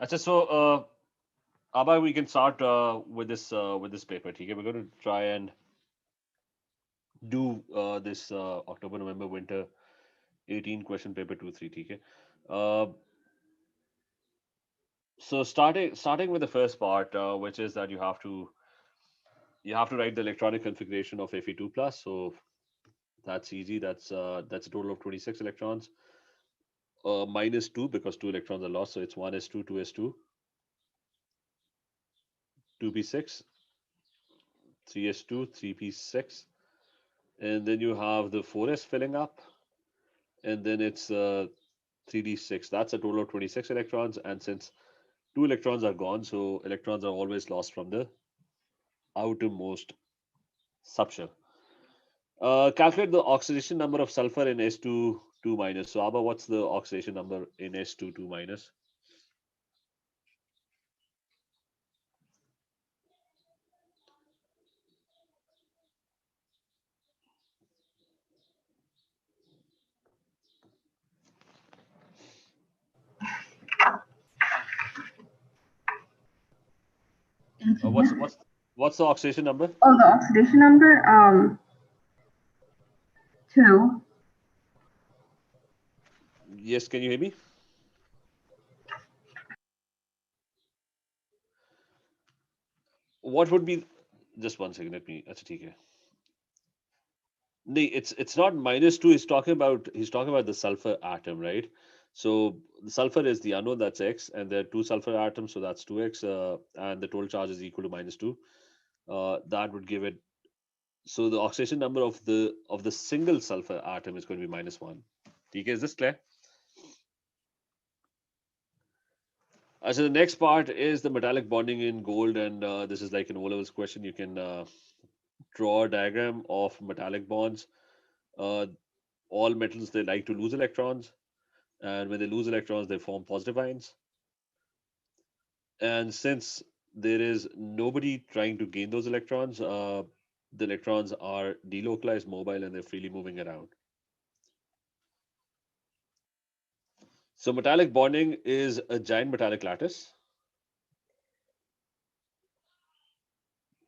Achha, so Abhay, we can start with this paper. Okay, we're going to try and do this October, November, winter 18 question paper 2 3. Okay. Uh, so starting with the first part, which is that you have to write the electronic configuration of Fe2 plus. So that's easy. That's a total of 26 electrons. Minus two because two electrons are lost. So it's 1s2, 2s2, 2p6, 3s2, 3p6, and then you have the 4s filling up, and then it's 3d6. That's a total of 26 electrons. And since two electrons are gone, so electrons are always lost from the outermost subshell. Calculate the oxidation number of sulfur in S2 2 minus. So Abba, what's the oxidation number in S2 2 minus? Uh, what's what's what's the oxidation number? Oh, the oxidation number, 2. Yes, can you hear me? What would be just one second? Let me. That's okay. No, it's not minus two. He's talking about the sulfur atom, right? So the sulfur is the unknown, that's x, and there are two sulfur atoms, so that's 2x, and the total charge is equal to minus two. That would give it. So the oxidation number of the single sulfur atom is going to be minus one. Okay, is this clear? So the next part is the metallic bonding in gold, and this is like an O-levels question. You can draw a diagram of metallic bonds. Uh, all metals, they like to lose electrons, and when they lose electrons, they form positive ions. And since there is nobody trying to gain those electrons, the electrons are delocalized, mobile, and they're freely moving around. So metallic bonding is a giant metallic lattice.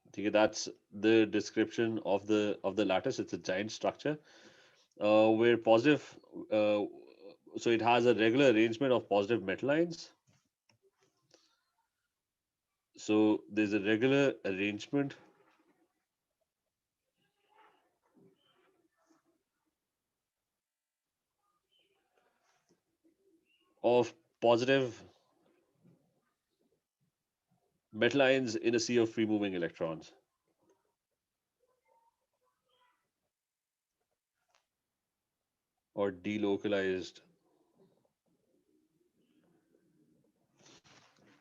Okay, that's the description of the lattice. It's a giant structure where positive. Uh, so it has a regular arrangement of positive metal ions. So there's a regular arrangement of positive metal ions in a sea of free moving electrons, or delocalized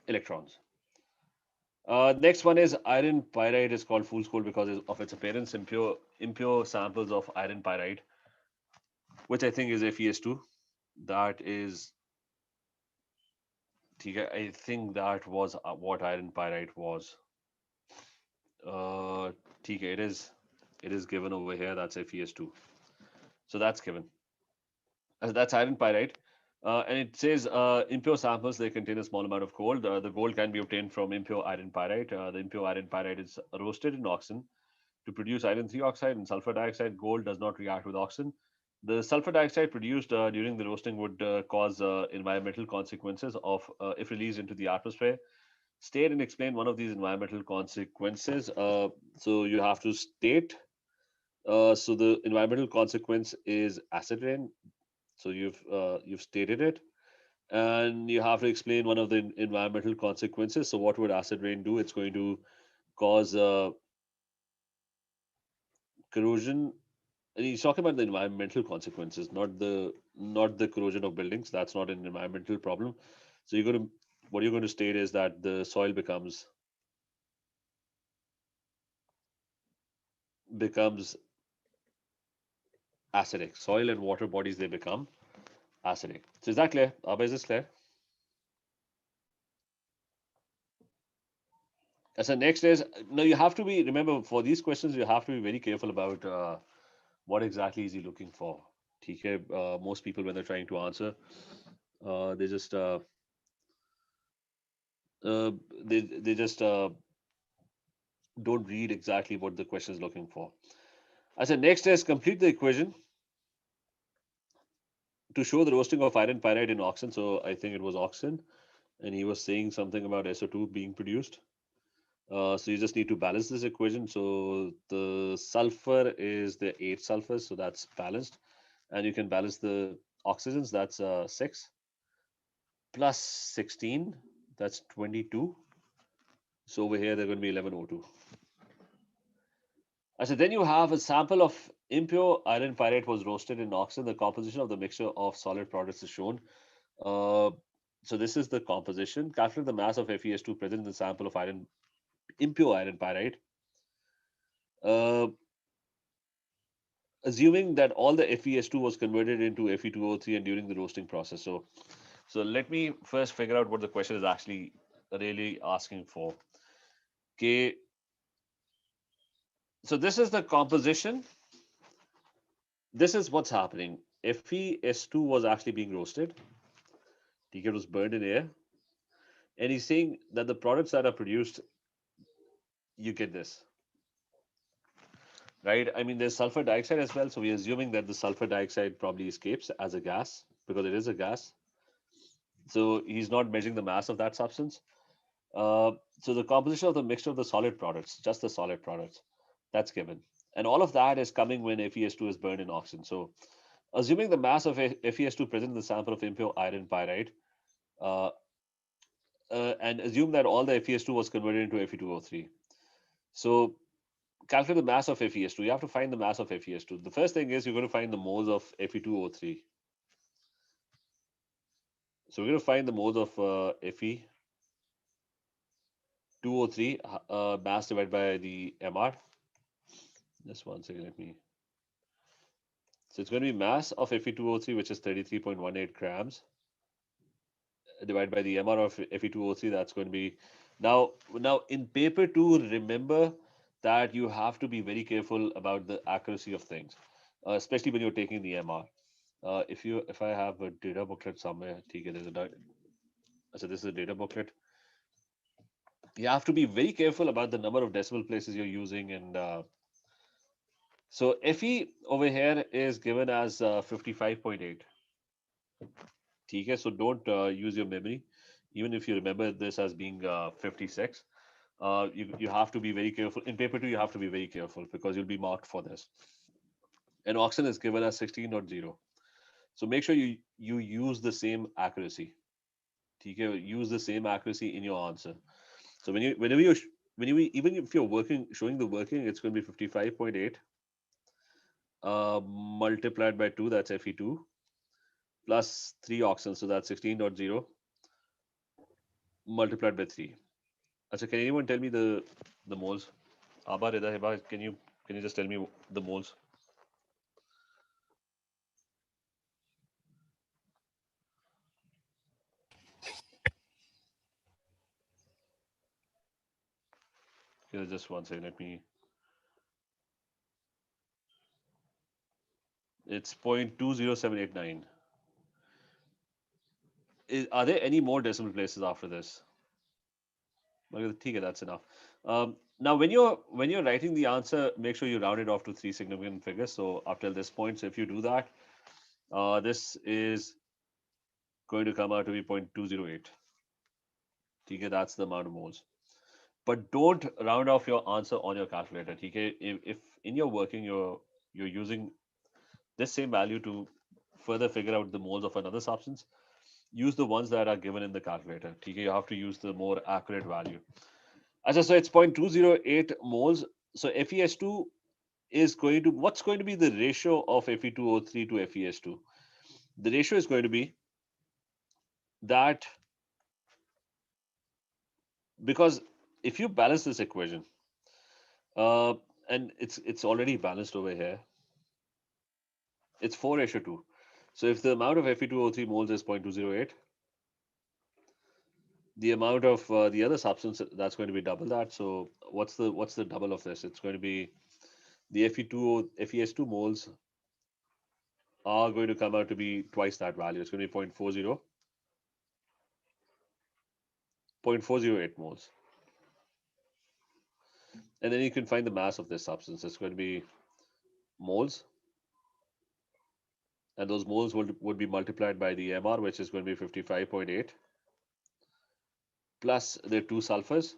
electrons. Next one is iron pyrite is called fool's gold because of its appearance. Impure samples of iron pyrite, which I think is FeS2. That is, I think that was what iron pyrite was. TK, it is given over here. That's FeS2. So that's given. That's iron pyrite. And it says impure samples, they contain a small amount of gold. The gold can be obtained from impure iron pyrite. The impure iron pyrite is roasted in oxygen to produce iron 3 oxide and sulfur dioxide. Gold does not react with oxygen. The sulfur dioxide produced during the roasting would cause environmental consequences of if released into the atmosphere. State and explain one of these environmental consequences. So you have to state. So the environmental consequence is acid rain. So you've stated it, and you have to explain one of the environmental consequences. So what would acid rain do? It's going to cause corrosion. And he's talking about the environmental consequences, not the corrosion of buildings. That's not an environmental problem. So what you're going to state is that the soil becomes acidic. Soil and water bodies, they become acidic. So is that clear? Abba, is this clear? So next is, now you have to be, remember, for these questions you have to be very careful about what exactly is he looking for. TK, most people when they're trying to answer, they just uh, they just don't read exactly what the question is looking for. I said next is complete the equation to show the roasting of iron pyrite in oxygen. So I think it was oxygen, and he was saying something about SO2 being produced. So you just need to balance this equation. So the sulfur is the 8 sulfurs, so that's balanced. And you can balance the oxygens, that's 6 plus 16, that's 22. So over here, they're going to be 11O2. I said, then you have a sample of impure iron pyrite was roasted in oxygen. The composition of the mixture of solid products is shown. Uh, so this is the composition. Calculate the mass of FeS2 present in the sample of impure iron pyrite. Uh, assuming that all the FeS2 was converted into Fe2O3 and during the roasting process. So let me first figure out what the question is actually really asking for. Okay, so this is the composition. This is what's happening. FeS2 was actually being roasted. It was burned in air. And he's saying that the products that are produced, you get this. Right? I mean, there's sulfur dioxide as well. So we're assuming that the sulfur dioxide probably escapes as a gas because it is a gas. So he's not measuring the mass of that substance. So the composition of the mixture of the solid products, just the solid products, that's given. And all of that is coming when FeS2 is burned in oxygen. So assuming the mass of FeS2 present in the sample of impure iron pyrite, uh, and assume that all the FeS2 was converted into Fe2O3. So calculate the mass of FeS2. You have to find the mass of FeS2. The first thing is you're going to find the moles of Fe2O3. So we're going to find the moles of Fe2O3 mass divided by the MR. Just one second, let me. So it's going to be mass of Fe2O3, which is 33.18 grams, divided by the MR of Fe2O3. That's going to be now in paper two. Remember that you have to be very careful about the accuracy of things, especially when you're taking the MR. If I have a data booklet somewhere, okay, so this is a data booklet. You have to be very careful about the number of decimal places you're using, and so Fe over here is given as 55.8. Okay, so don't use your memory, even if you remember this as being 56. You have to be very careful. In paper two, you have to be very careful because you'll be marked for this. And oxygen is given as 16.0. So make sure you use the same accuracy. Okay, use the same accuracy in your answer. So when you even if you're working showing the working, it's going to be 55.8 multiplied by 2, that's Fe2, plus 3 oxygen, so that's 16.0 multiplied by 3. Achha, can anyone tell me the moles? Abba, Rida, Heba, can you just tell me the moles? Just one second. Let me. It's 0.20789. Are there any more decimal places after this? Okay, that's enough. Now, when you're writing the answer, make sure you round it off to 3 significant figures. So up till this point, so if you do that, this is going to come out to be 0.208. Okay, that's the amount of moles. But don't round off your answer on your calculator. Okay, if in your working you're using this same value to further figure out the moles of another substance, use the ones that are given in the calculator. Okay, you have to use the more accurate value. So it's 0.208 moles. So FeS2 is going to, what's going to be the ratio of Fe2O3 to FeS2? The ratio is going to be that, because if you balance this equation, and it's already balanced over here, it's 4:2. So if the amount of Fe2O3 moles is 0.208, the amount of the other substance, that's going to be double that. So what's the double of this? It's going to be the FeS2 moles are going to come out to be twice that value. It's going to be 0.40. 0.408 moles. And then you can find the mass of this substance. It's going to be moles, and those moles would be multiplied by the MR, which is going to be 55.8, plus the two sulfurs.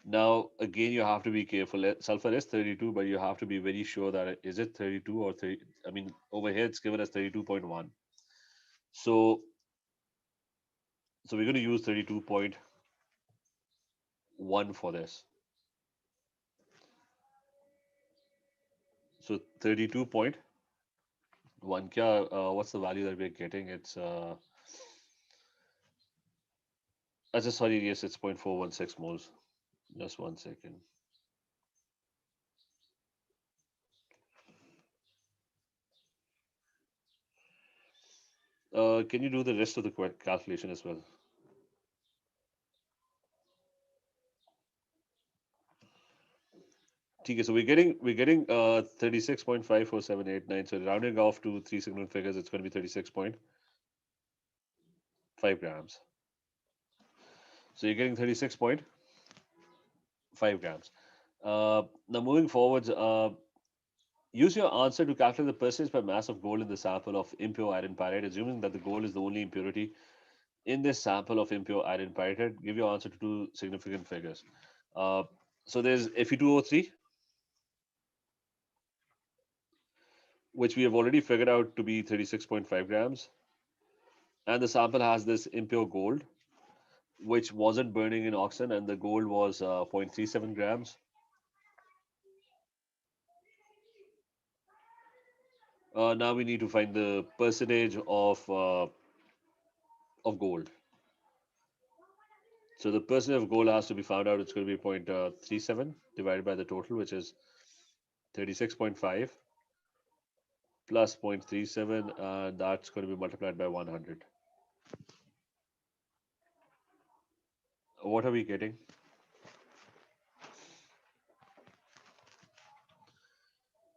Now, again, you have to be careful. Sulfur is 32, but you have to be very sure that is it 32 or 30. I mean, over here it's given as 32.1. So we're going to use 32.1 for this. So 32.1. What's the value that we're getting? It's sorry, yes, it's 0.416 moles. Just 1 second. Can you do the rest of the calculation as well? Okay, so we're getting 36.54789. So rounding off to 3 sigma figures, it's going to be 36.5 grams. So you're getting 36.5 grams. Now moving forwards, use your answer to calculate the percentage per mass of gold in the sample of impure iron pyrite, assuming that the gold is the only impurity in this sample of impure iron pyrite. Give your answer to two significant figures. So there's Fe2O3, which we have already figured out to be 36.5 grams. And the sample has this impure gold, which wasn't burning in oxygen, and the gold was 0.37 grams. Now we need to find the percentage of gold. So the percentage of gold has to be found out. It's going to be 0.37 divided by the total, which is 36.5 plus 0.37, and that's going to be multiplied by 100. What are we getting?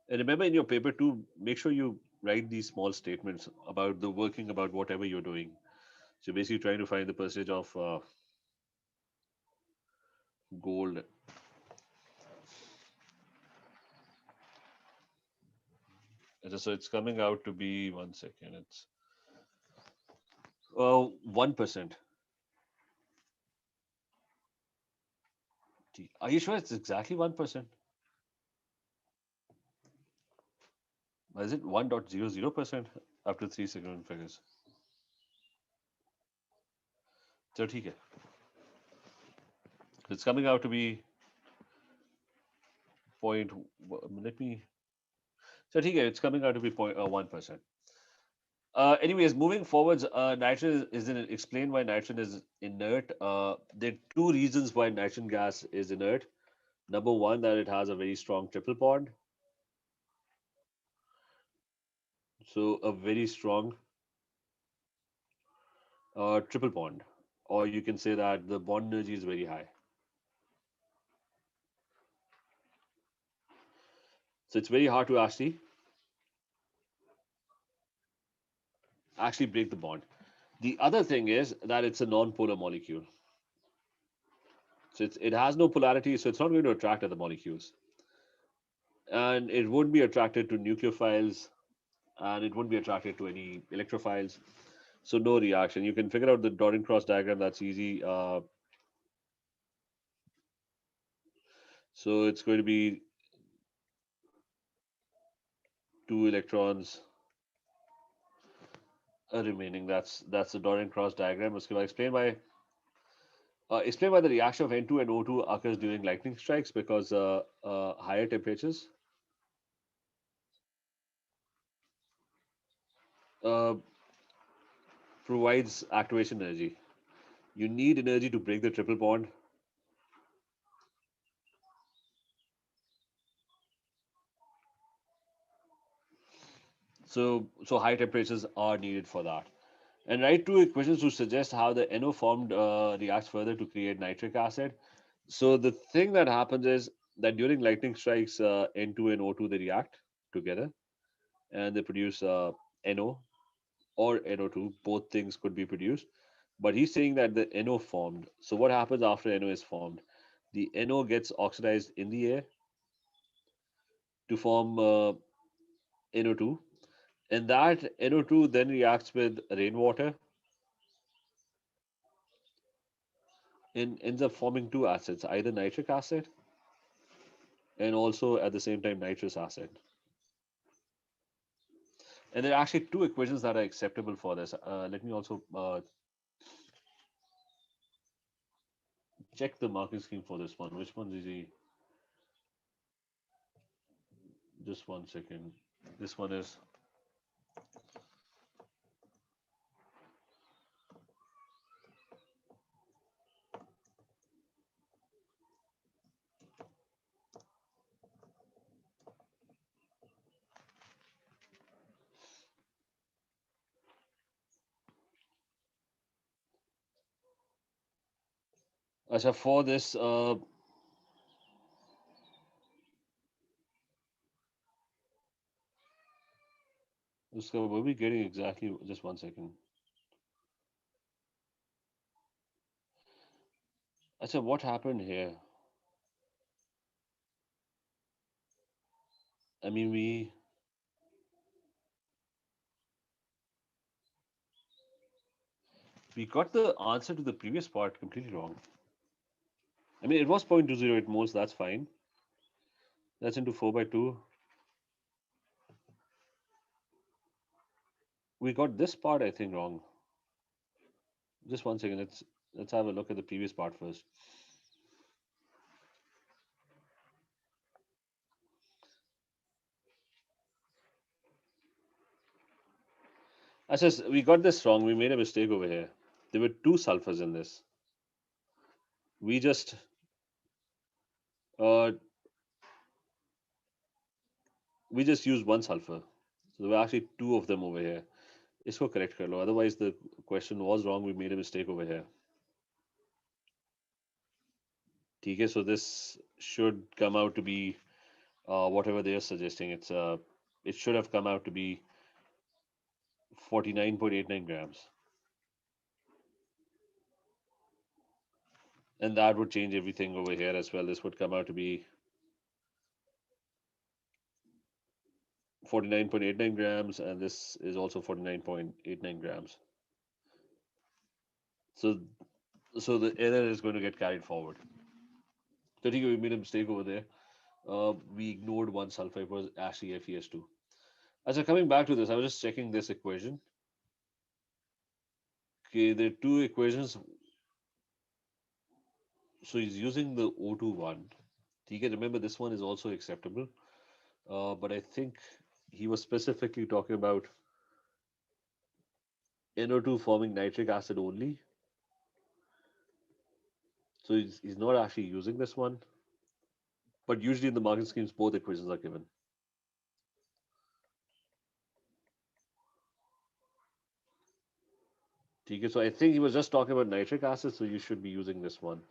And remember, in your paper too, make sure you write these small statements about the working about whatever you're doing. So basically trying to find the percentage of gold. So it's coming out to be, 1 second, it's 1%. Are you sure it's exactly 1%? Is it 1.00% after 3 significant figures? So okay. It's coming out to be point. Let me. So it's coming out to be 1%. Anyways, moving forwards, nitrogen is explain why nitrogen is inert. There are two reasons why nitrogen gas is inert. Number one, that it has a very strong triple bond. So a very strong triple bond, or you can say that the bond energy is very high. So it's very hard to actually break the bond. The other thing is that it's a non-polar molecule. So it has no polarity, so it's not going to attract other molecules. And it won't be attracted to nucleophiles, and it won't be attracted to any electrophiles. So no reaction. You can figure out the dot and cross diagram, that's easy. So it's going to be 2 electrons remaining. That's the dot and cross diagram. Explain why the reaction of N2 and O2 occurs during lightning strikes, because higher temperatures uh, provides activation energy. You need energy to break the triple bond. So high temperatures are needed for that. And write two equations to suggest how the NO formed reacts further to create nitric acid. So the thing that happens is that during lightning strikes, N2 and O2 they react together, and they produce NO or NO2. Both things could be produced. But he's saying that the NO formed. So what happens after NO is formed? The NO gets oxidized in the air to form NO2, and that NO2 then reacts with rainwater and ends up forming two acids, either nitric acid and also at the same time nitrous acid. And there are actually two equations that are acceptable for this. Let me also check the marking scheme for this one. Which one is he? Just one second. This one is. Achha, for this, were we getting exactly? Just one second. Achha, what happened here? I mean, we got the answer to the previous part completely wrong. I mean, it was 0.208 moles. That's fine. That's into 4 by 2. We got this part, I think, wrong. Just one second. Let's have a look at the previous part first. I says we got this wrong. We made a mistake over here. There were two sulfurs in this. We just uh, used one sulfur. So there were actually two of them over here. इसको correct कर लो. Otherwise, the question was wrong. We made a mistake over here. Okay, so this should come out to be whatever they are suggesting. It should have come out to be 49.89 grams. And that would change everything over here as well. This would come out to be 49.89 grams, and this is also 49.89 grams. So the error is going to get carried forward. So I think we made a mistake over there. We ignored one sulfur. It was actually FeS2. So coming back to this, I was just checking this equation. Okay, there are two equations. So he's using the O2 one. Okay, remember this one is also acceptable. But I think he was specifically talking about NO2 forming nitric acid only. So he's not actually using this one. But usually in the marking schemes, both equations are given. Okay, so I think he was just talking about nitric acid, so you should be using this one.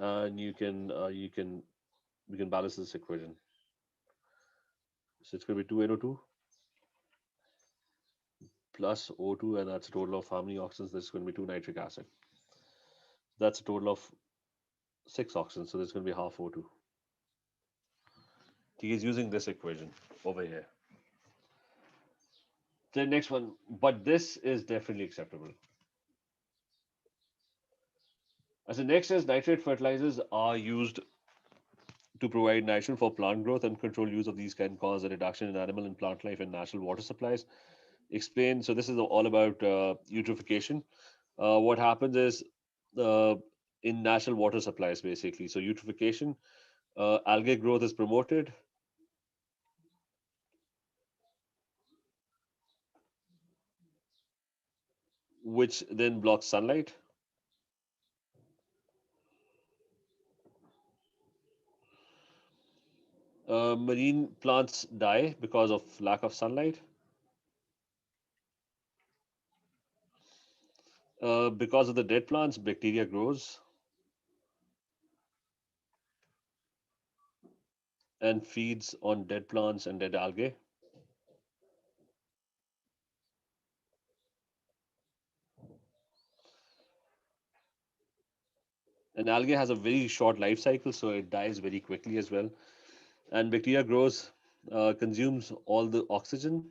And we can balance this equation. So it's going to be 2NO2 plus O2, and that's a total of how many oxygens? This is going to be 2 nitric acid. That's a total of 6 oxygens, so this is going to be half O2. He is using this equation over here. The next one, but this is definitely acceptable. As the next is nitrate fertilizers are used to provide nitrogen for plant growth, and controlled use of these can cause a reduction in animal and plant life and natural water supplies. Explain. So this is all about eutrophication. What happens is in natural water supplies, basically. So eutrophication, algae growth is promoted. Which then blocks sunlight. Marine plants die because of lack of sunlight. Because of the dead plants, bacteria grows and feeds on dead plants and dead algae. An algae has a very short life cycle, so it dies very quickly as well. And bacteria grows, consumes all the oxygen,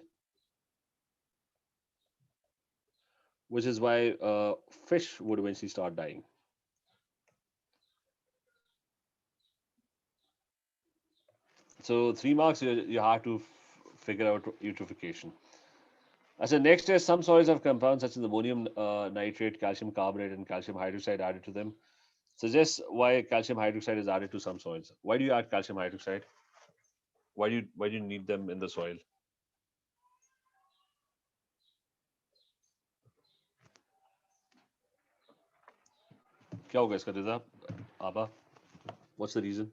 which is why fish would eventually start dying. So 3 marks, you have to figure out eutrophication. As the next is some soils have compounds such as ammonium nitrate, calcium carbonate, and calcium hydroxide added to them. Suggest why calcium hydroxide is added to some soils. Why do you add calcium hydroxide? Why do you need them in the soil? क्या होगा इसका रिजा आबा? What's the reason?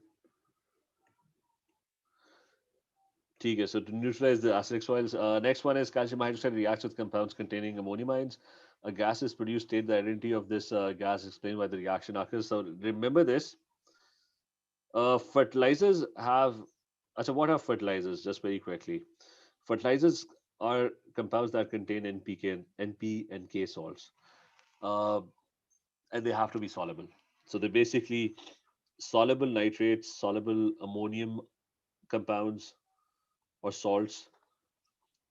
ठीक है, so to neutralize the acidic soils. Next one is calcium hydroxide reacts with compounds containing ammonium ions. A gas is produced. State the identity of this gas. Explain why the reaction occurs. So remember this. Fertilizers have. So what are fertilizers? Just very quickly. Fertilizers are compounds that contain NP and K salts, uh, and they have to be soluble. So they're basically soluble nitrates, soluble ammonium compounds or salts,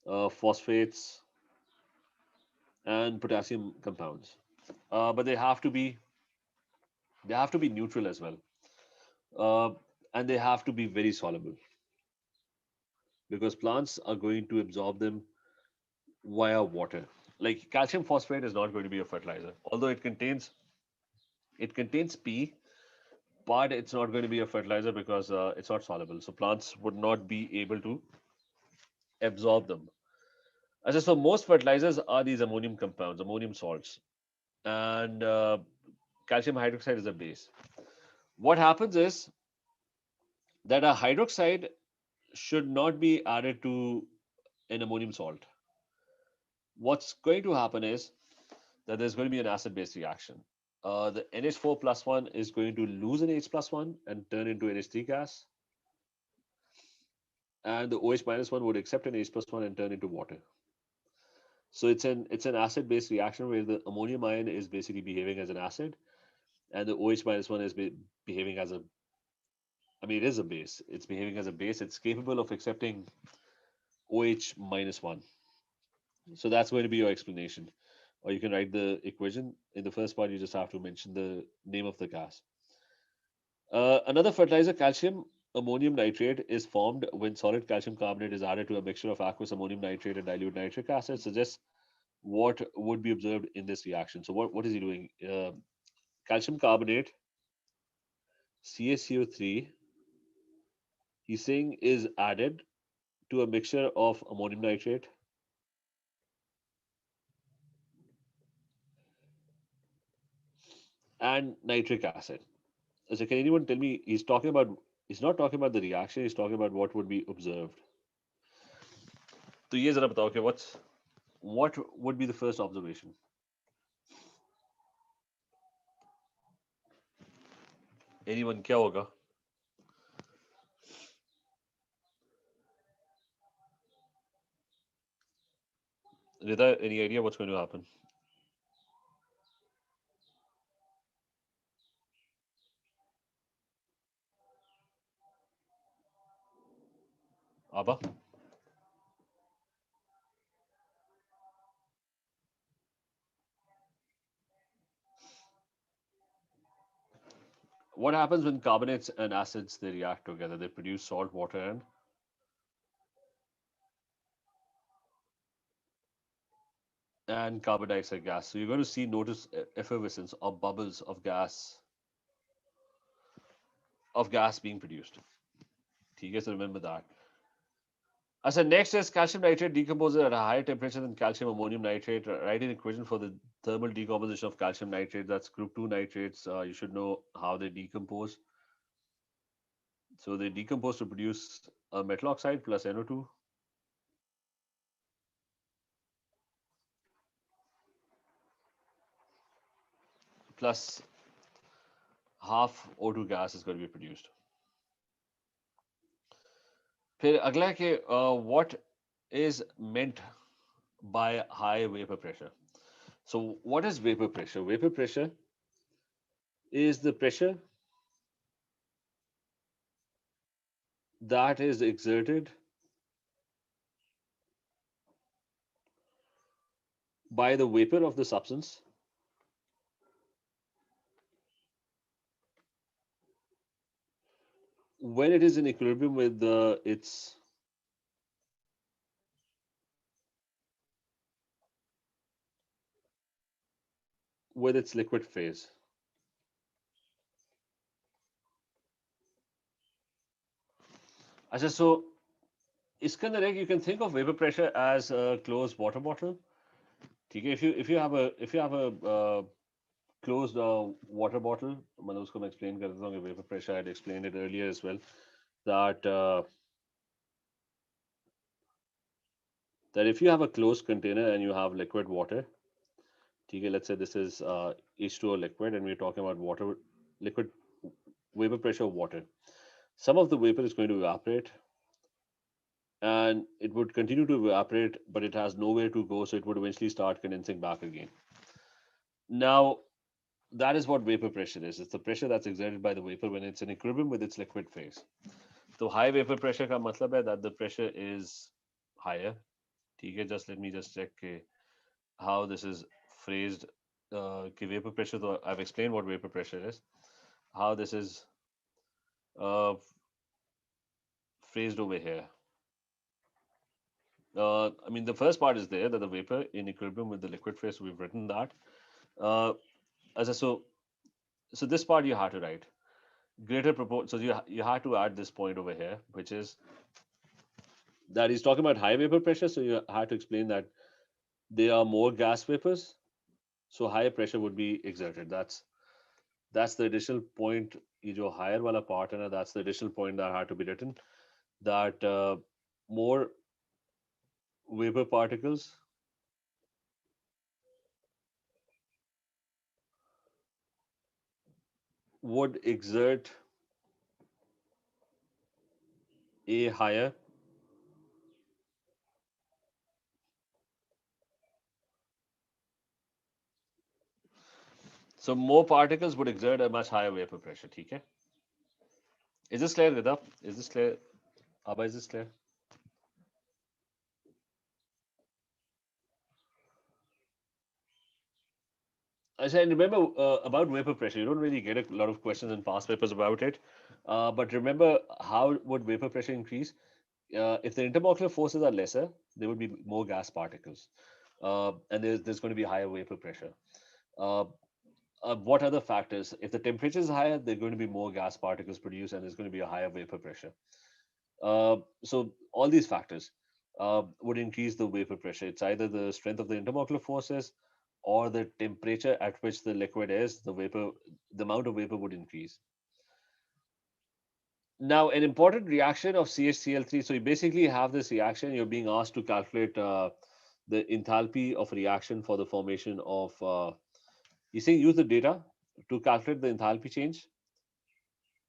phosphates, and potassium compounds. But they have to be neutral as well, uh, and they have to be very soluble because plants are going to absorb them via water. Like calcium phosphate is not going to be a fertilizer, although it contains P, but it's not going to be a fertilizer because it's not soluble. So plants would not be able to absorb them. As I so most fertilizers are these ammonium compounds, ammonium salts, and calcium hydroxide is a base. What happens is that a hydroxide should not be added to an ammonium salt. What's going to happen is that there's going to be an acid-base reaction. The NH4 plus 1 is going to lose an H plus 1 and turn into NH3 gas, and the OH minus 1 would accept an H plus 1 and turn into water. So it's an acid-base reaction where the ammonium ion is basically behaving as an acid, and the OH minus 1 is behaving as a, I mean, it is a base. It's behaving as a base. It's capable of accepting OH minus 1. So that's going to be your explanation. Or you can write the equation. In the first part, you just have to mention the name of the gas. Another fertilizer, calcium ammonium nitrate, is formed when solid calcium carbonate is added to a mixture of aqueous ammonium nitrate and dilute nitric acid. Suggests what would be observed in this reaction. So what is he doing? Calcium carbonate, CaCO3, he's saying is added to a mixture of ammonium nitrate and nitric acid. So can anyone tell me, he's not talking about the reaction, he's talking about what would be observed. तो ये जरा बताओ कि what would be the first observation? Anyone, क्या होगा? Rita, any idea what's going to happen? Abba? What happens when carbonates and acids they react together? They produce salt, water, and carbon dioxide gas. So you're going to notice effervescence or bubbles of gas being produced. Okay, so remember that. As a next is calcium nitrate decomposes at a higher temperature than calcium ammonium nitrate. Write an equation for the thermal decomposition of calcium nitrate. That's group 2 nitrates. You should know how they decompose. So they decompose to produce a metal oxide plus NO2 plus half O2 gas is going to be produced. फिर अगला है कि what is meant by high vapor pressure? So what is vapor pressure? Vapor pressure is the pressure that is exerted by the vapor of the substance when it is in equilibrium with its liquid phase. अच्छा, so इसके अंदर एक you can think of vapor pressure as a closed water bottle. ठीक है, if you have a closed water bottle, मतलब उसको मैं explain कर देता हूँ कि vapor pressure I had explained it earlier as well, that that if you have a closed container and you have liquid water, ठीक है, let's say this is H2O liquid and we're talking about water, liquid vapor pressure of water. Some of the vapor is going to evaporate and it would continue to evaporate, but it has nowhere to go, so it would eventually start condensing back again. Now, that is what vapor pressure is. It's the pressure that's exerted by the vapor when it's in equilibrium with its liquid phase. So high vapor pressure का मतलब है that the pressure is higher. ठीक है, just let me just check how this is phrased. कि vapor pressure, though I've explained what vapor pressure is. How this is uh, phrased over here. I mean, the first part is there that the vapor in equilibrium with the liquid phase. We've written that. As a, so this part you have to write greater proportion. So you have to add this point over here, which is that he's talking about high vapor pressure. So you have to explain that there are more gas vapors, so higher pressure would be exerted. That's the additional point. ये जो higher वाला part है ना, that's the additional point that had to be written. That more vapor particles would exert a higher so more particles would exert a much higher vapor pressure. ठीक है? Is this clear, Rida? Is this clear? Abba, is this clear? I said, remember about vapor pressure, you don't really get a lot of questions in past papers about it. But remember, how would vapor pressure increase? If the intermolecular forces are lesser, there would be more gas particles. And there's going to be higher vapor pressure. What other factors? If the temperature is higher, there are going to be more gas particles produced and there's going to be a higher vapor pressure. So all these factors would increase the vapor pressure. It's either the strength of the intermolecular forces or the temperature at which the liquid is, the amount of vapor would increase. Now, an important reaction of CHCl3, so you basically have this reaction, you're being asked to calculate the enthalpy of reaction for the formation of, you say use the data to calculate the enthalpy change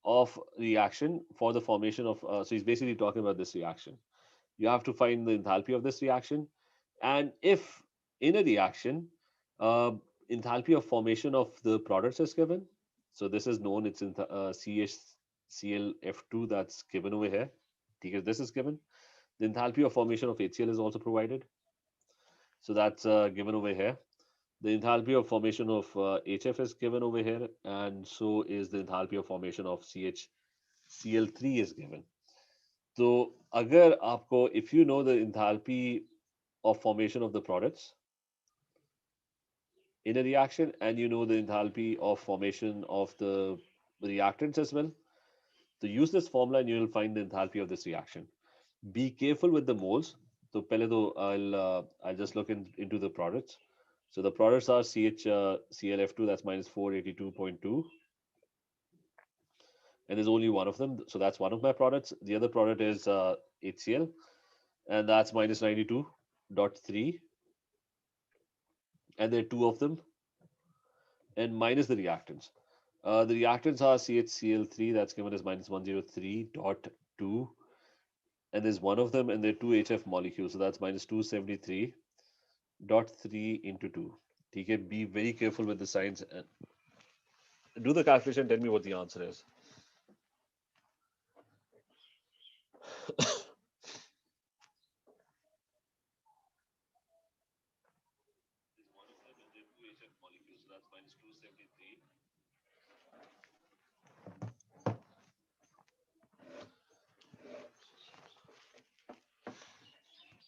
of reaction for the formation of, so he's basically talking about this reaction. You have to find the enthalpy of this reaction. And if in a reaction, enthalpy of formation of the products is given, so this is known, it's in CHClF2 that's given over here, because this is given. The enthalpy of formation of HCl is also provided. So that's given over here. The enthalpy of formation of HF is given over here, and so is the enthalpy of formation of CHCl3 is given. So, अगर आपको, if you know the enthalpy of formation of the products in a reaction and you know the enthalpy of formation of the reactants as well, so use this formula and you will find the enthalpy of this reaction. Be careful with the moles. So, पहले तो I'll just look into the products. So the products are CHClF2, that's minus 482.2. And there's only one of them. So that's one of my products. The other product is HCl, and that's minus 92.3. And there are two of them. And minus the reactants. The reactants are CHCl3, that's given as minus 103.2. And there's one of them, and there are two HF molecules. So that's minus 273.3 into 2. Okay, be very careful with the signs. Do the calculation. Tell me what the answer is.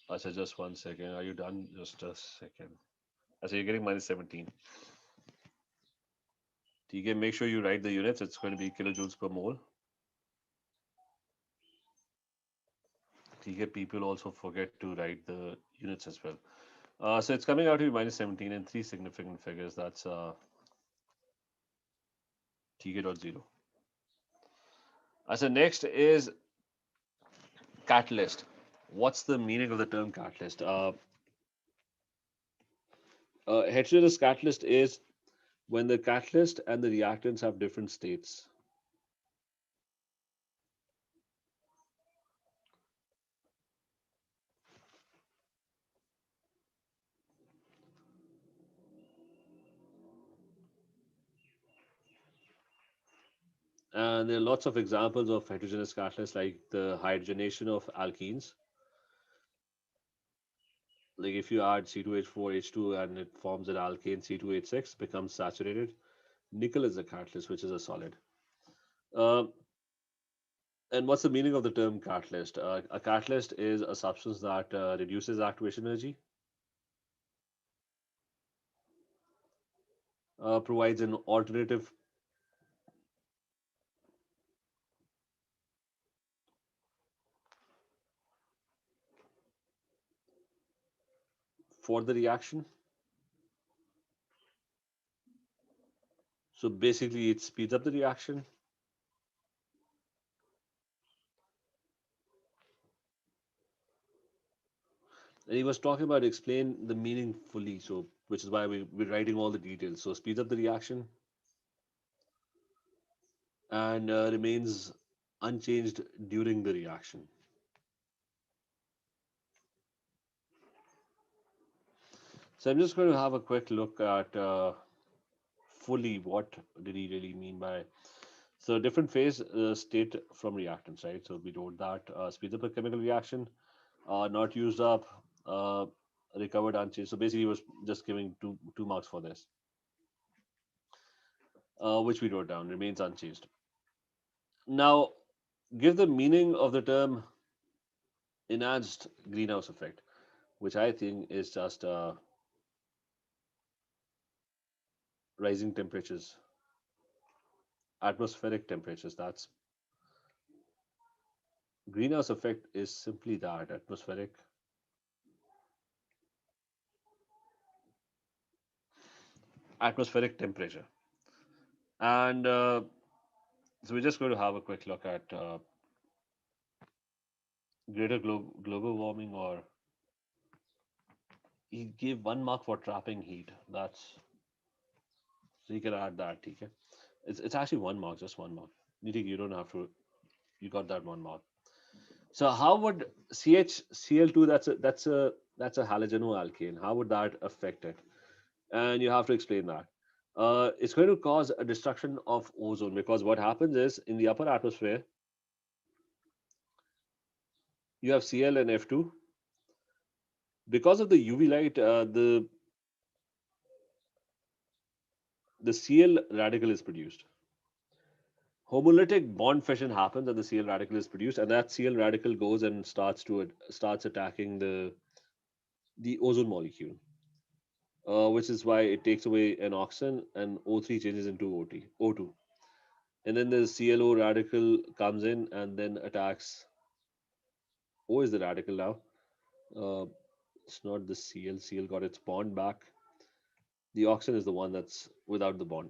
I said just 1 second. Are you done? Just a second. I said you're getting minus 17. TK, make sure you write the units. It's going to be kilojoules per mole. TK, people also forget to write the units as well. So it's coming out to be minus 17 and three significant figures. That's TK.0. I said next is catalyst. What's the meaning of the term catalyst? Heterogeneous catalyst is when the catalyst and the reactants have different states. And there are lots of examples of heterogeneous catalysts, like the hydrogenation of alkenes. Like if you add C2H4H2 and it forms an alkane C2H6, becomes saturated. Nickel is a catalyst, which is a solid. Um, and what's the meaning of the term catalyst? A catalyst is a substance that reduces activation energy, provides an alternative for the reaction. So basically, it speeds up the reaction. And he was talking about explain the meaning fully, so which is why we're writing all the details. So speeds up the reaction and remains unchanged during the reaction. So I'm just going to have a quick look at fully what did he really mean by. So different phase state from reactants, right? So we wrote that speeds up a chemical reaction, not used up, recovered unchanged. So basically, he was just giving two marks for this, which we wrote down, remains unchanged. Now, give the meaning of the term enhanced greenhouse effect, which I think is just rising temperatures, atmospheric temperatures. That's greenhouse effect is simply that atmospheric temperature. And so we're just going to have a quick look at greater global warming, or he gave 1 mark for trapping heat. That's so you can add that. Okay, it's actually 1 mark, just 1 mark. You don't have to. You got that 1 mark. So how would CHCl2? That's a halogenoalkane. How would that affect it? And you have to explain that. It's going to cause a destruction of ozone, because what happens is in the upper atmosphere you have Cl and F2. Because of the UV light, the Cl radical is produced. Homolytic bond fission happens and the Cl radical is produced, and that Cl radical goes and starts attacking the ozone molecule, which is why it takes away an oxygen and O3 changes into O2. And then the ClO radical comes in and then attacks. O is the radical now. Uh, it's not the Cl. Cl got its bond back. The oxygen is the one that's without the bond,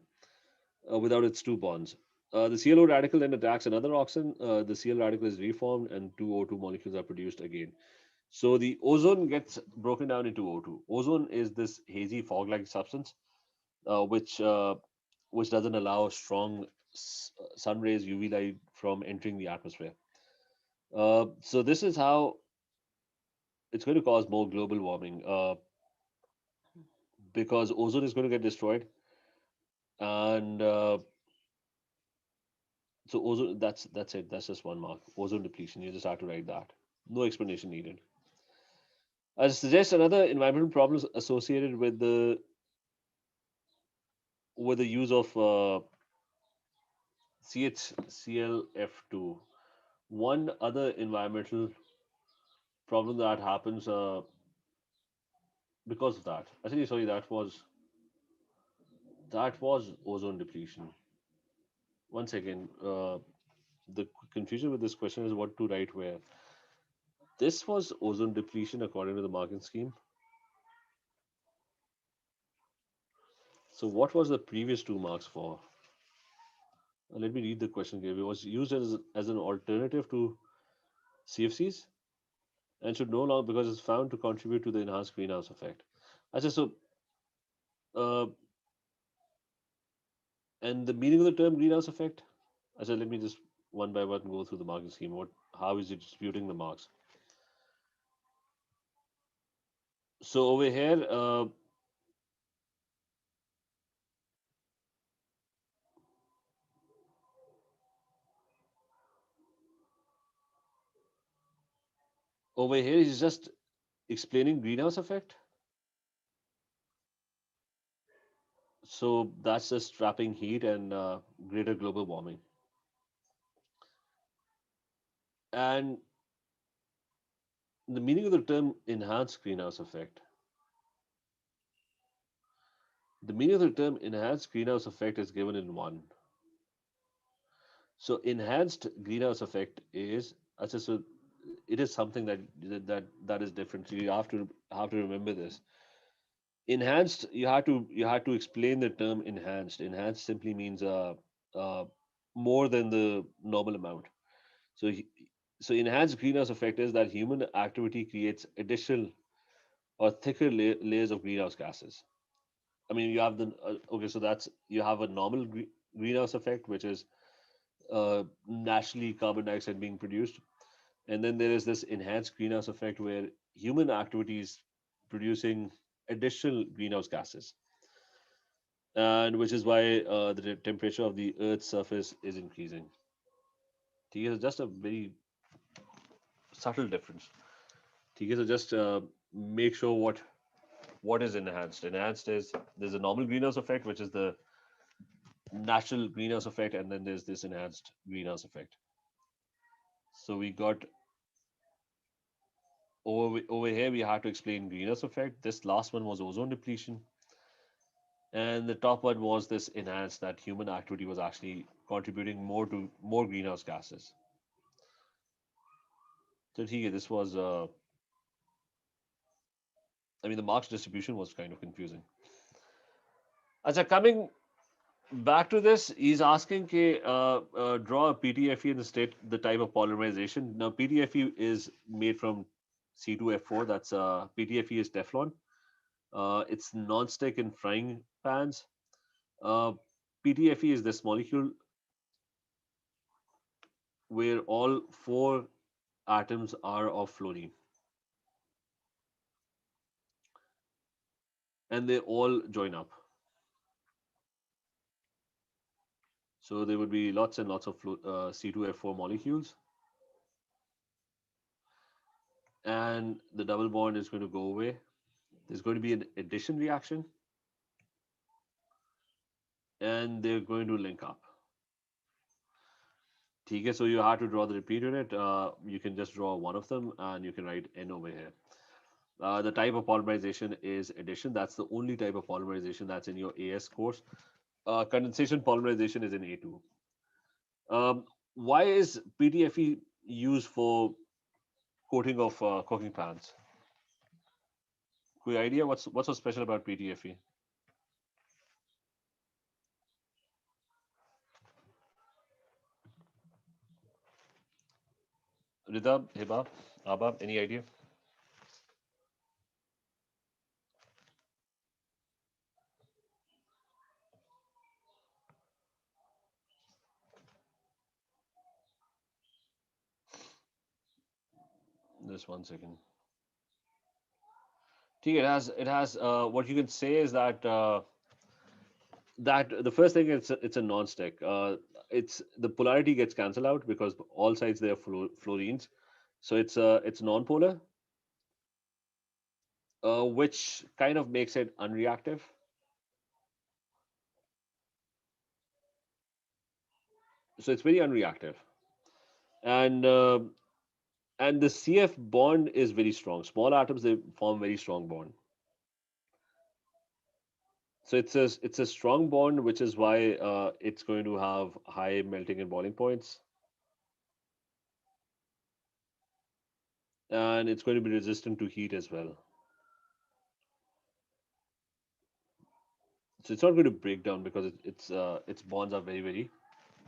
without its two bonds. The ClO radical then attacks another oxygen. The Cl radical is reformed, and two O2 molecules are produced again. So the ozone gets broken down into O2. Ozone is this hazy fog-like substance, which doesn't allow strong sun rays, UV light from entering the atmosphere. So this is how it's going to cause more global warming, because ozone is going to get destroyed, and So ozone, that's it. That's just one mark. Ozone depletion. You just have to write that. No explanation needed. I suggest another environmental problems associated with the use of CHClF2. One other environmental problem that happens because of that. Actually, sorry, that was ozone depletion. One second. The confusion with this question is what to write where. This was ozone depletion according to the marking scheme. So what was the previous 2 marks for? Let me read the question here. It was used as an alternative to CFCs and should no longer because it's found to contribute to the enhanced greenhouse effect. Achha, so uh, and the meaning of the term greenhouse effect? Achha, let me just one by one go through the marking scheme. How is it disputing the marks? So over here, he's just explaining greenhouse effect. So that's just trapping heat and greater global warming. And the meaning of the term enhanced greenhouse effect. The meaning of the term enhanced greenhouse effect is given in one. So enhanced greenhouse effect is so it is something that is different. So you have to remember this. Enhanced, you had to explain the term enhanced. Enhanced simply means uh, more than the normal amount. So so enhanced greenhouse effect is that human activity creates additional or thicker layers of greenhouse gases. I mean, you have the okay, so that's you have a normal greenhouse effect, which is naturally carbon dioxide being produced, and then there is this enhanced greenhouse effect where human activities producing additional greenhouse gases, and which is why the temperature of the Earth's surface is increasing. ठीक है, so just a very subtle difference. ठीक है, so just make sure what is enhanced. Enhanced is there's a normal greenhouse effect, which is the natural greenhouse effect, and then there's this enhanced greenhouse effect. So we got over here we had to explain greenhouse effect. This last one was ozone depletion, and the top one was this enhanced that human activity was actually contributing more greenhouse gases. So here this was I mean the marks distribution was kind of confusing. Acha, coming back to this, he's asking draw a PTFE and state the type of polymerization. Now PTFE is made from C2F4. That's PTFE is Teflon. It's non-stick in frying pans. Uh, Ptfe is this molecule where all 4 atoms are of fluorine and they all join up. So there would be lots and lots of C2F4 molecules, and the double bond is going to go away. There's going to be an addition reaction, and they're going to link up. Okay, so you have to draw the repeat unit. You can just draw one of them, and you can write N over here. The type of polymerization is addition. That's the only type of polymerization that's in your AS course. Condensation polymerization is in A2. Why is PTFE used for coating of cooking pans? Quick idea? What's so special about PTFE? Rida, Hiba, Abba, any idea? Just 1 second. It has what you can say is that that the first thing it's a non-stick. it's the polarity gets cancelled out because all sides there are fluorines. So it's non-polar, which kind of makes it unreactive. So it's very unreactive, and the CF bond is very strong. Small atoms, they form very strong bond. So it's a strong bond, which is why it's going to have high melting and boiling points, and it's going to be resistant to heat as well. So it's not going to break down because its bonds are very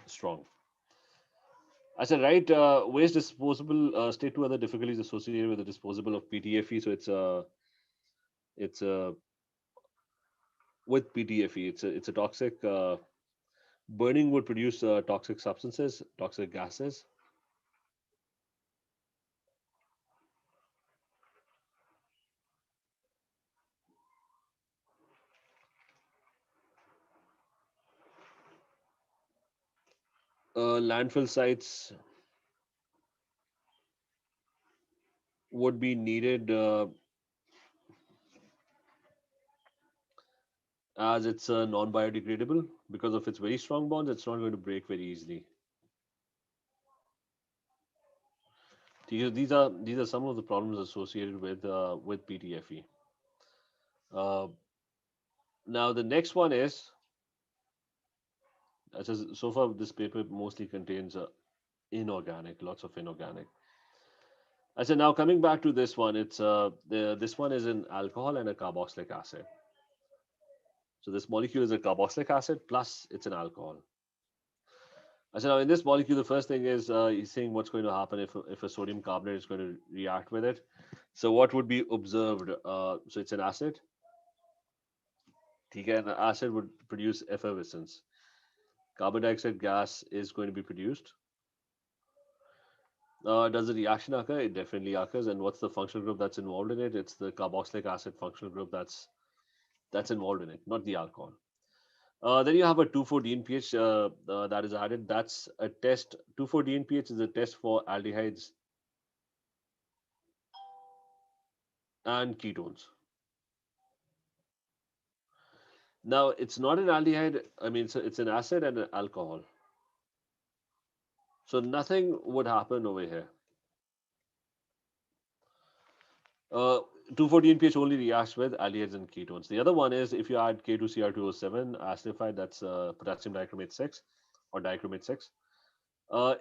strong. I said, right, waste disposable, state two other difficulties associated with the disposable of Ptfe. So it's with Ptfe, it's a toxic. Burning would produce toxic substances, toxic gases. Landfill sites would be needed as it's non-biodegradable because of its very strong bonds. It's not going to break very easily. These are some of the problems associated with Ptfe. Uh, Now the next one is, as so far this paper mostly contains inorganic, lots of inorganic. I said now coming back to this one, this one is an alcohol and a carboxylic acid. So this molecule is a carboxylic acid plus it's an alcohol. I said now in this molecule, the first thing is he's saying what's going to happen if a sodium carbonate is going to react with it. So what would be observed? So it's an acid. Okay, and the acid would produce effervescence. Carbon dioxide gas is going to be produced. Does the reaction occur? It definitely occurs. And what's the functional group that's involved in it? It's the carboxylic acid functional group that's involved in it, not the alcohol. Then you have a 2,4-DNPH that is added. That's a test. 2,4-DNPH is a test for aldehydes and ketones. Now, it's not an aldehyde. I mean, it's an acid and an alcohol. So nothing would happen over here. 2,4-DNPH only reacts with aldehydes and ketones. The other one is if you add K2Cr2O7 acidified, that's potassium dichromate 6 or dichromate 6.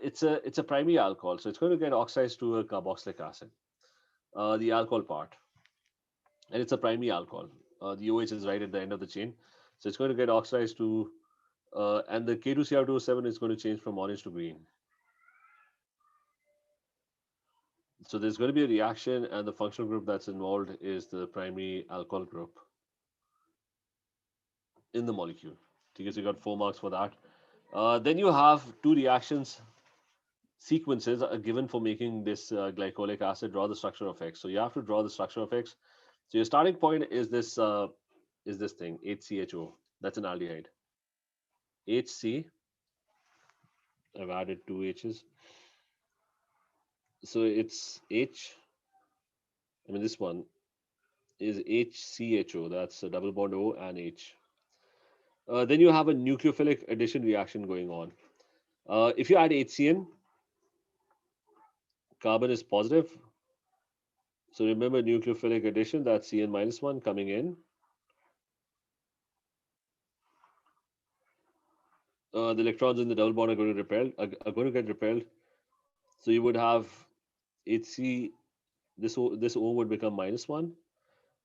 It's a primary alcohol, so it's going to get oxidized to a carboxylic acid, the alcohol part, and it's a primary alcohol. The OH is right at the end of the chain, so it's going to get oxidized to, and the K2Cr2O7 is going to change from orange to green. So there's going to be a reaction, and the functional group that's involved is the primary alcohol group in the molecule. Because you got 4 marks for that. Then you have two reactions sequences are given for making this glycolic acid. Draw the structure of X. So you have to draw the structure of X. So your starting point is this thing HCHO. That's an aldehyde. HC. I've added 2 H's. So it's H. I mean this one is HCHO. That's a double bond O and H. Then you have a nucleophilic addition reaction going on. If you add HCN, carbon is positive. So remember nucleophilic addition, that's Cn minus 1 coming in. The electrons in the double bond are going to get repelled. So you would have HC, this O would become minus 1.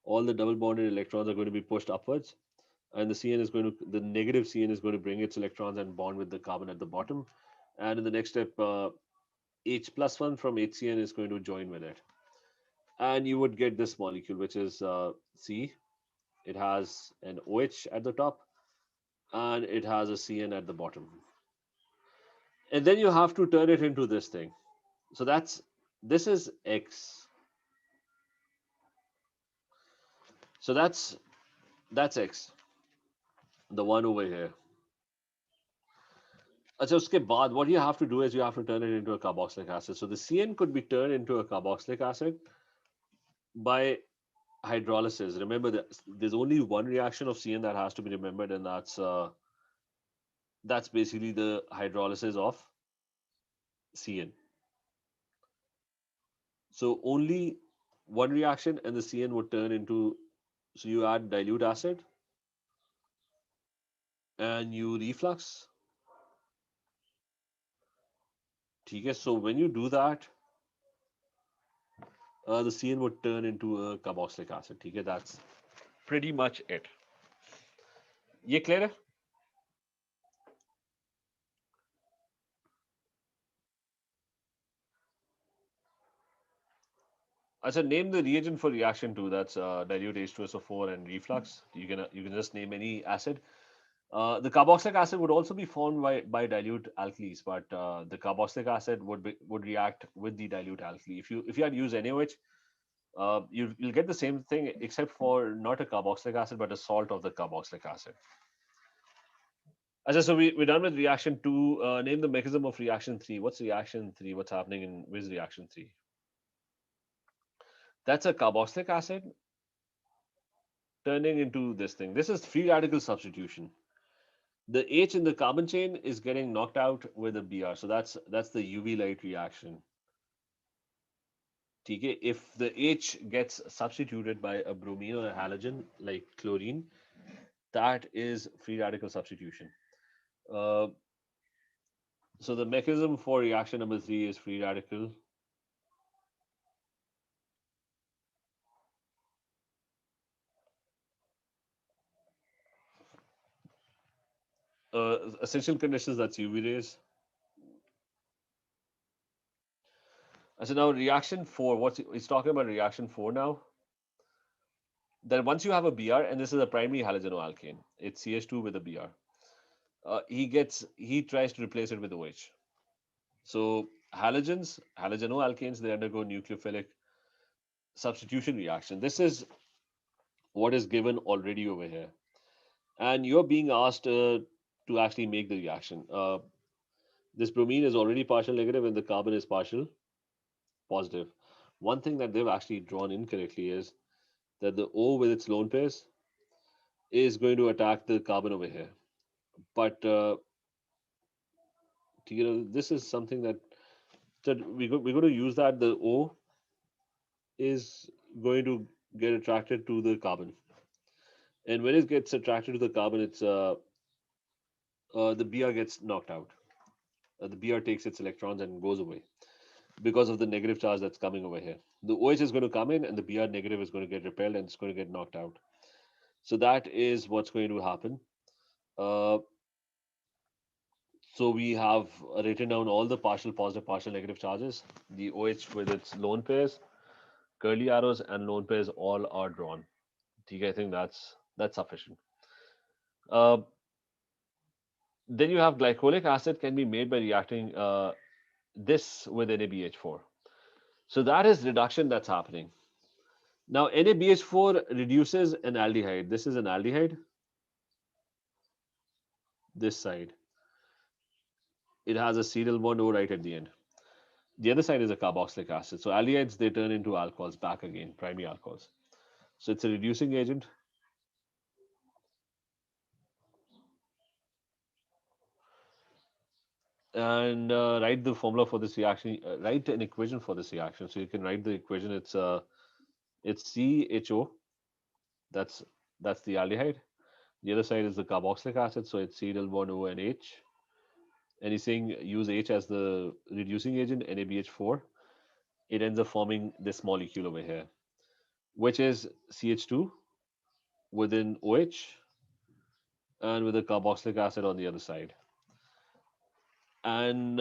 All the double bonded electrons are going to be pushed upwards. And the negative Cn is going to bring its electrons and bond with the carbon at the bottom. And in the next step, H plus 1 from HCN is going to join with it. And you would get this molecule, which is C. It has an OH at the top and it has a CN at the bottom. And then you have to turn it into this thing. So this is X. So that's X, the one over here. अच्छा उसके बाद what you have to do is you have to turn it into a carboxylic acid. So the CN could be turned into a carboxylic acid by hydrolysis. Remember that there's only one reaction of CN that has to be remembered, and that's basically the hydrolysis of CN. So only one reaction, and the CN would turn into. So you add dilute acid and you reflux. Okay, so when you do that, the CN would turn into a carboxylic acid. Okay, that's pretty much it. ये clear है? अच्छा, name the reagent for reaction 2. That's dilute H2SO4 and reflux. You can just name any acid. The carboxylic acid would also be formed by dilute alkalis, but the carboxylic acid would react with the dilute alkali. If you had used NaOH, you'll get the same thing except for not a carboxylic acid but a salt of the carboxylic acid. So we're done with reaction 2. Name the mechanism of reaction 3. What's reaction 3? What's happening in with reaction 3? That's a carboxylic acid turning into this thing. This is free radical substitution. The H in the carbon chain is getting knocked out with a Br. So that's the UV light reaction. Okay, if the H gets substituted by a bromine or a halogen like chlorine, that is free radical substitution. Uh, so the mechanism for reaction number 3 is free radical. Essential conditions, that's UV rays. So now reaction 4, he's talking about reaction 4 now. That once you have a Br, and this is a primary halogenoalkane, it's CH2 with a Br. He tries to replace it with OH. So halogenoalkanes, they undergo nucleophilic substitution reaction. This is what is given already over here, and you're being asked to actually make the reaction. This bromine is already partial negative, and the carbon is partial positive. One thing that they've actually drawn incorrectly is that the O with its lone pairs is going to attack the carbon over here. But this is something that we're going to use that the O is going to get attracted to the carbon, and when it gets attracted to the carbon, it's the Br gets knocked out. The Br takes its electrons and goes away because of the negative charge that's coming over here. The OH is going to come in, and the Br negative is going to get repelled, and it's going to get knocked out. So that is what's going to happen. So we have written down all the partial positive, partial negative charges. The OH with its lone pairs, curly arrows, and lone pairs all are drawn. I think that's sufficient. Then you have glycolic acid can be made by reacting this with NaBH4. So that is reduction that's happening. Now NaBH4 reduces an aldehyde. This is an aldehyde. This side, it has a serial bond O right at the end. The other side is a carboxylic acid. So aldehydes, they turn into alcohols back again, primary alcohols. So it's a reducing agent. And write the formula for this reaction. Write an equation for this reaction. So you can write the equation. It's CHO. That's the aldehyde. The other side is the carboxylic acid. So it's serial bond O and H. And he's saying use H as the reducing agent, NaBH4. It ends up forming this molecule over here, which is CH2 within OH and with a carboxylic acid on the other side. And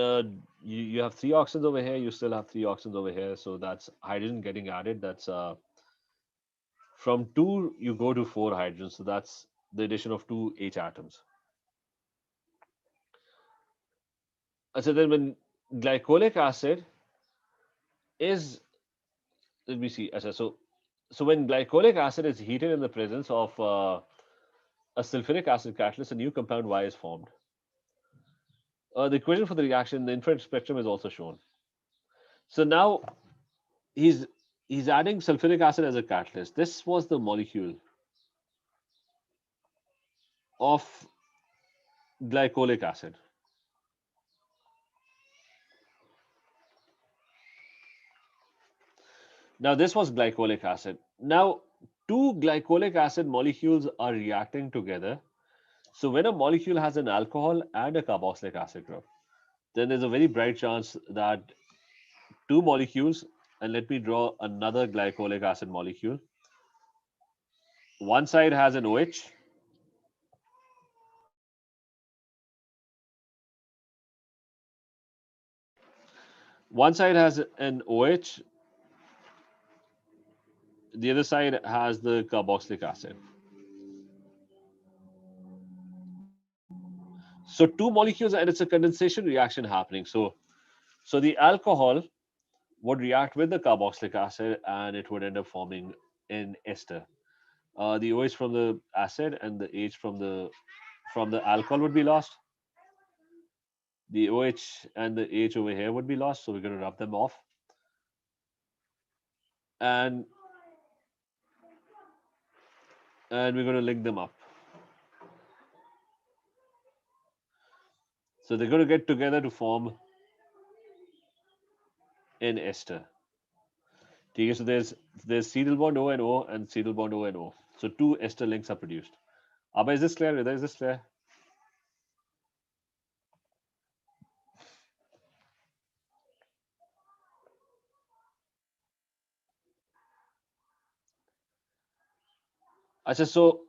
you have 3 oxygens over here. You still have 3 oxygens over here. So that's hydrogen getting added. That's from 2 you go to 4 hydrogens. So that's the addition of 2 H atoms. So then when glycolic acid is, let me see. So when glycolic acid is heated in the presence of a sulfuric acid catalyst, a new compound Y is formed. The equation for the reaction, the infrared spectrum is also shown. So now he's he's adding sulfuric acid as a catalyst. This was the molecule of glycolic acid. Now this was glycolic acid. Now two glycolic acid molecules are reacting together. So when a molecule has an alcohol and a carboxylic acid group, then there's a very bright chance that two molecules, and let me draw another glycolic acid molecule. One side has an OH, one side has an OH, the other side has the carboxylic acid. So two molecules, and it's a condensation reaction happening. So the alcohol would react with the carboxylic acid, and it would end up forming an ester. The OH from the acid and the H from the alcohol would be lost. The OH and the H over here would be lost, so we're going to rub them off. And we're going to link them up. So they're going to get together to form an ester. Okay, so there's cetyl bond O and O and cetyl bond O and O. So two ester links are produced. Abba, is this clear? Is this clear? Achha, so,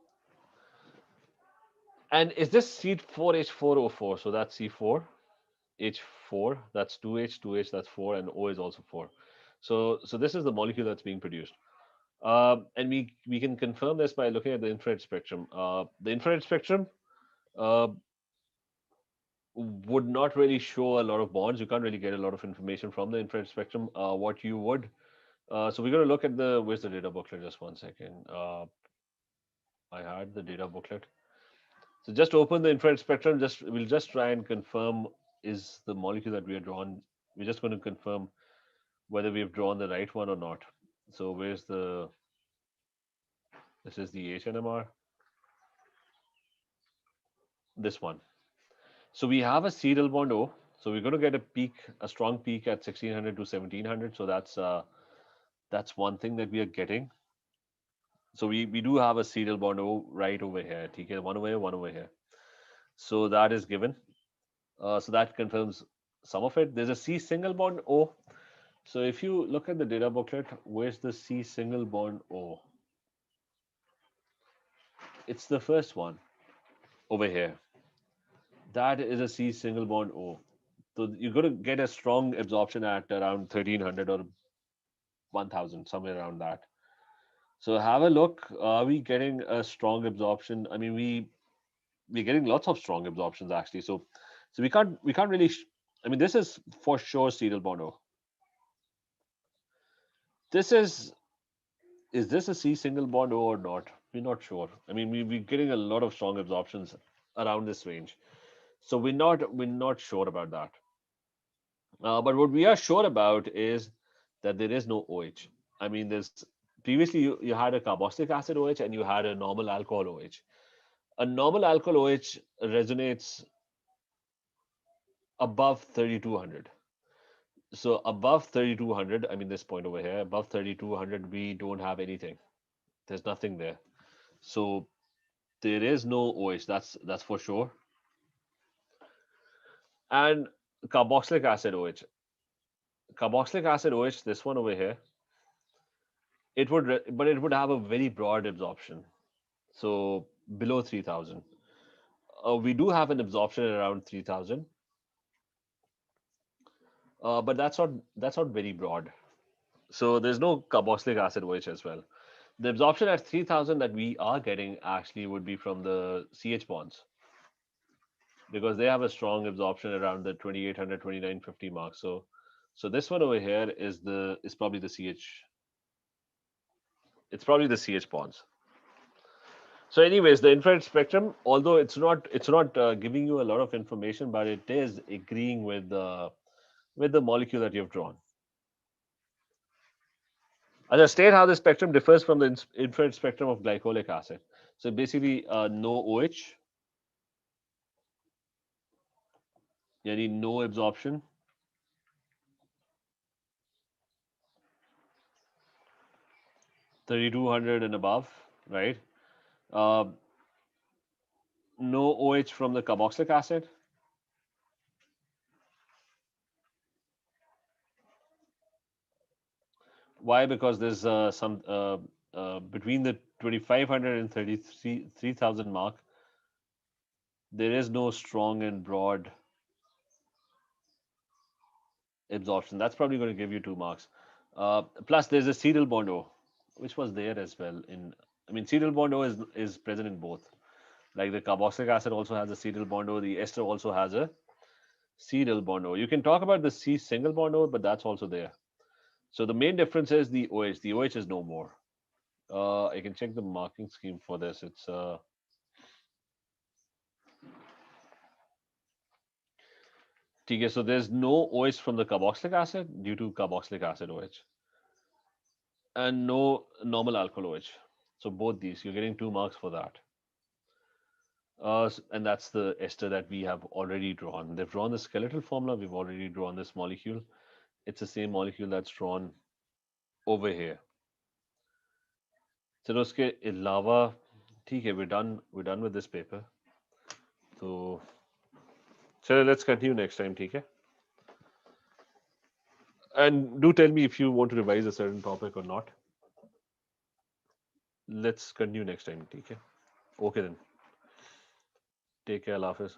and is this C4H4O4? So that's C4, H4, that's 2H, 2H, that's 4, and O is also 4. So this is the molecule that's being produced. And we can confirm this by looking at the infrared spectrum. The infrared spectrum uh, would not really show a lot of bonds. You can't really get a lot of information from the infrared spectrum. What you would, so we're going to look at where's the data booklet? Just one second. I had the data booklet. So just open the infrared spectrum. We'll just try and confirm is the molecule that we have drawn. We're just going to confirm whether we've drawn the right one or not. So where's the? This is the HNMR. This one. So we have a cetyl bond O. So we're going to get a strong peak at 1600 to 1700. So that's one thing that we are getting. So we do have a cetyl bond O right over here. TK, one over here. So that is given. So that confirms some of it. There's a C single bond O. So if you look at the data booklet, where's the C single bond O? It's the first one over here. That is a C single bond O. So you're going to get a strong absorption at around 1300 or 1000, somewhere around that. So have a look. Are we getting a strong absorption? I mean, we're getting lots of strong absorptions actually. So we can't really. I mean, this is for sure cetyl bond O. This is this a C single bond O or not? We're not sure. I mean, we're getting a lot of strong absorptions around this range. So we're not sure about that. But what we are sure about is that there is no OH. I mean, there's previously you had a carboxylic acid OH and you had a normal alcohol OH. A normal alcohol OH resonates above 3200. So above 3200, I mean this point over here, above 3200, we don't have anything. There's nothing there. So there is no OH. That's for sure. And carboxylic acid OH. Carboxylic acid OH, this one over here, but it would have a very broad absorption. So below 3000. We do have an absorption at around 3000, but that's not very broad. So there's no carboxylic acid OH as well. The absorption at 3000 that we are getting actually would be from the CH bonds because they have a strong absorption around the 2800 2950 mark. So this one over here is probably the CH. It's probably the CH bonds. So, anyways, the infrared spectrum, although it's not giving you a lot of information, but it is agreeing with the molecule that you've drawn. I'll just state how the spectrum differs from the infrared spectrum of glycolic acid. So basically, no OH, yani no absorption, (3200) and above, right? Uh, no OH from the carboxylic acid. Why? Because there's some between the 2500 and 3000 mark, there is no strong and broad absorption. That's probably going to give you 2 marks. Plus, there's a serial bond O, which was there as well. I mean, serial bond O is present in both. Like the carboxylic acid also has a serial bond O. The ester also has a serial bond O. You can talk about the C single bond O, but that's also there. So the main difference is the OH. The OH is no more. I can check the marking scheme for this. It's okay, so there's no OH from the carboxylic acid due to carboxylic acid OH, and no normal alcohol OH. So both these, you're getting 2 marks for that. And that's the ester that we have already drawn. They've drawn the skeletal formula. We've already drawn this molecule. It's the same molecule that's drawn over here. So उसके अलावा ठीक है, we're done with this paper. So let's continue next time, ठीक है? And do tell me if you want to revise a certain topic or not. Let's continue next time, ठीक है? Okay then. Take care, Allah Hafiz.